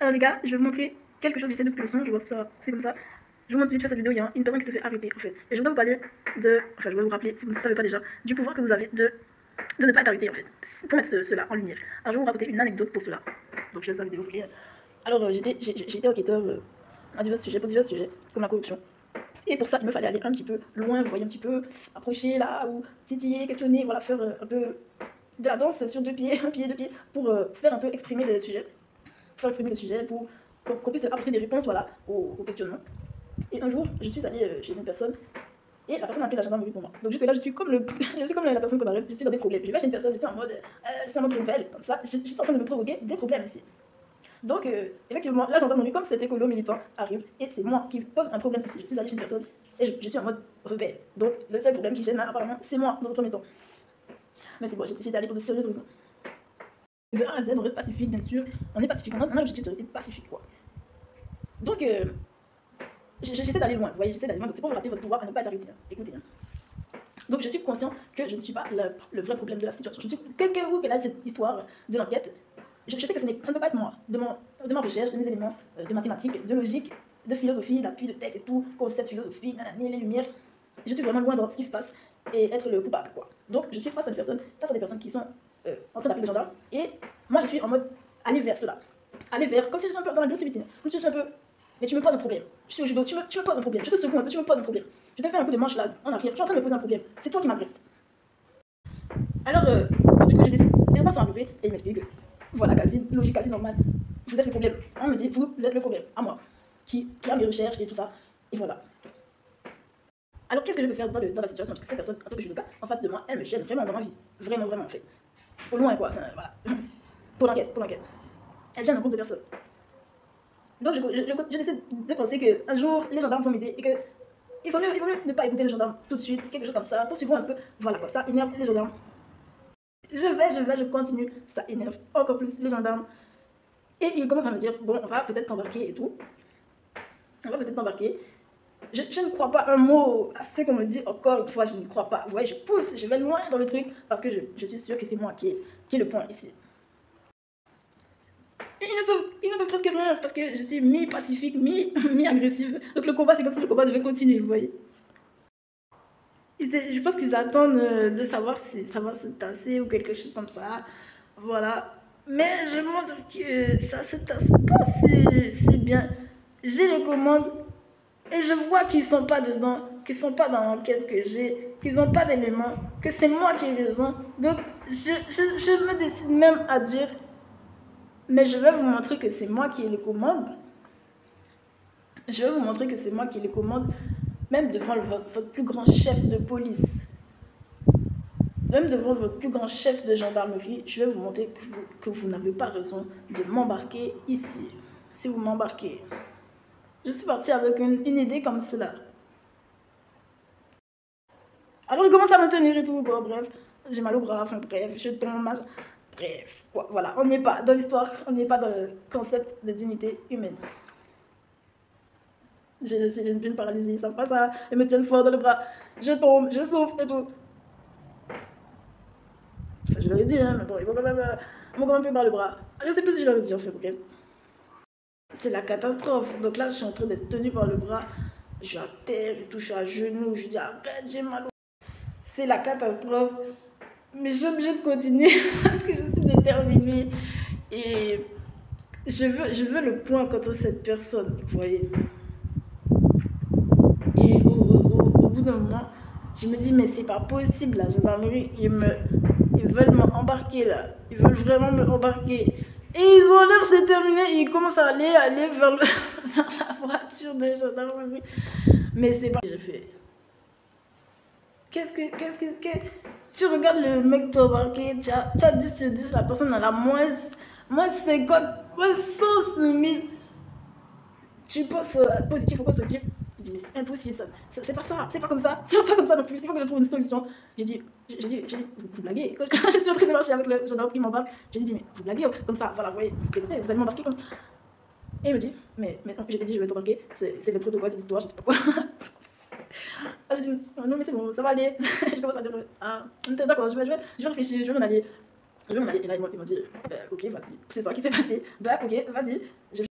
Alors les gars, je vais vous montrer quelque chose, j'essaie depuis le son, je vois ça, c'est comme ça. Je vous montre vite fait cette vidéo, il y a une personne qui se fait arrêter en fait. Et je voudrais vous parler de, enfin je vais vous rappeler, si vous ne le savez pas déjà, du pouvoir que vous avez de ne pas être arrêté en fait. Pour mettre cela en lumière. Alors je vais vous raconter une anecdote pour cela. Donc je laisse la vidéo prier. Alors j'ai été enquêteur à divers sujets, pour divers sujets, comme la corruption. Et pour ça, il me fallait aller un petit peu loin, vous voyez, un petit peu approcher là, ou titiller, questionner, voilà, faire un peu de la danse sur deux pieds, un pied, deux pieds, pour faire un peu exprimer le sujet. Faire exprimer le sujet pour qu'on puisse apporter des réponses voilà, au questionnement. Et un jour, je suis allée chez une personne et la personne a appelé la gendarmerie pour moi. Donc jusque là, je suis comme, je suis comme la personne qu'on arrête, je suis dans des problèmes. Je vais chez une personne, je suis en mode rebelle, comme ça, je suis en train de me provoquer des problèmes ici. Donc effectivement, la gendarmerie, comme cet écolo militant, arrive et c'est moi qui pose un problème ici. Je suis allée chez une personne et je suis en mode rebelle. Donc le seul problème qui gêne là, apparemment, c'est moi dans un premier temps. Mais c'est bon, j'étais allée pour de sérieuses raisons. De A à Z, on reste pacifique, bien sûr. On est pacifique, on a l'objectif de rester pacifique, quoi. Donc, j'essaie d'aller loin, vous voyez, j'essaie d'aller loin. Donc, c'est pour vous rappeler votre pouvoir à ne pas être arrêté. Hein. Écoutez. Hein. Donc, je suis conscient que je ne suis pas le vrai problème de la situation. Je suis quelqu'un qu'elle a cette histoire de l'enquête. Je sais que ça ne peut pas être moi, de ma recherche, de mes éléments de mathématiques, de logique, de philosophie, d'appui de texte et tout, concept philosophique, nanani, les lumières. Je suis vraiment loin de ce qui se passe et être le coupable, quoi. Donc, je suis face à des personnes qui sont en train d'appeler les gendarmes, et moi je suis en mode aller vers cela. Aller vers, comme si je suis un peu dans l'agressivité, comme si je suis un peu. Mais tu me poses un problème. Je suis au judo, tu me poses un problème. Je te secoue un peu, tu me poses un problème. Je te fais un coup de manche là, en arrière, tu es en train de me poser un problème. C'est toi qui m'agresses. Alors, du coup, j'ai décidé. Les gens sont arrivés et ils m'expliquent que, voilà, quasi logique, quasi normal. Vous êtes le problème. On me dit, vous êtes le problème, à moi. Qui a mes recherches et tout ça. Et voilà. Alors, qu'est-ce que je peux faire dans la situation? Parce que cette personne, en tant que judoka, en face de moi, elle me gêne vraiment dans ma vie. Vraiment, vraiment, en fait. Au loin, quoi. Enfin, voilà. Pour l'enquête. Elle gêne un groupe de personnes. Donc, je décide de penser qu'un jour, les gendarmes vont m'aider et que il vaut mieux ne pas écouter les gendarmes tout de suite, quelque chose comme ça. Poursuivons un peu. Voilà, quoi. Ça énerve les gendarmes. Je continue. Ça énerve encore plus les gendarmes. Et ils commencent à me dire, bon, on va peut-être t'embarquer et tout. On va peut-être t'embarquer. Je ne crois pas un mot à ce qu'on me dit, encore une fois, je ne crois pas. Vous voyez, je pousse, je vais loin dans le truc, parce que je suis sûre que c'est moi qui est le point ici. Et ils ne peuvent presque rien, parce que je suis mi-pacifique, mi-agressive. Donc le combat, c'est comme si le combat devait continuer, vous voyez. Je pense qu'ils attendent de savoir si ça va se tasser ou quelque chose comme ça. Voilà. Mais je montre que ça se tasse pas si bien. J'ai les commandes. Et je vois qu'ils sont pas dedans, qu'ils sont pas dans l'enquête que j'ai, qu'ils n'ont pas d'éléments, que c'est moi qui ai raison. Donc, je me décide même à dire, mais je vais vous montrer que c'est moi qui ai les commandes. Je vais vous montrer que c'est moi qui ai les commandes, même devant votre plus grand chef de police. Même devant votre plus grand chef de gendarmerie, je vais vous montrer que vous n'avez pas raison de m'embarquer ici. Si vous m'embarquez. Je suis partie avec une idée comme cela. Alors il commence à me tenir et tout, bon, bref, j'ai mal au bras, enfin bref, je tombe, bref, quoi, voilà, on n'est pas dans l'histoire, on n'est pas dans le concept de dignité humaine. J'ai une paralysie, ça passe ça, ils me tiennent fort dans le bras, je tombe, je souffre et tout. Enfin, je leur ai dit, hein, mais bon, ils m'ont quand même pris par le bras. Je sais plus si je leur ai dit, en fait, ok. C'est la catastrophe, donc là, je suis en train d'être tenue par le bras, je suis à terre et tout, je suis à genoux, je dis arrête, j'ai mal au bras. C'est la catastrophe. Mais je suis obligée de continuer parce que je suis déterminée. Et je veux le point contre cette personne, vous voyez. Et au bout d'un moment, je me dis, mais c'est pas possible, la gendarmerie, ils veulent m'embarquer là. Ils veulent vraiment me embarquer. Et ils ont l'air déterminés, ils commencent à aller vers, vers la voiture de gendarmerie. Mais c'est pas ce que j'ai fait. Qu'est-ce que... Tu regardes le mec t'embarqué, tu as 10 sur 10, la personne a la moins 50, moins 100 sur 1000. Tu penses positif ou constructif. Je dis, mais c'est impossible, ça. C'est pas ça, c'est pas comme ça. C'est pas comme ça non plus, il faut que je trouve une solution. J'ai dit, vous blaguez. Quand je suis en train de marcher avec le gendarme qui m'embarque, je lui dis, mais vous blaguez comme ça, voilà, vous voyez, vous plaisantez, vous allez m'embarquer comme ça. Et il me dit, mais non, je t'ai dit, je vais t'embarquer, c'est le protocole, c'est l'histoire, je sais pas quoi. Ah, je dis, non, mais c'est bon, ça va aller. Je commence à dire, ah, d'accord, je vais réfléchir, je vais m'en aller. Je vais m'en aller et là, ils m'ont dit, bah, ok, vas-y. C'est ça qui s'est passé. Bah, ok, vas-y.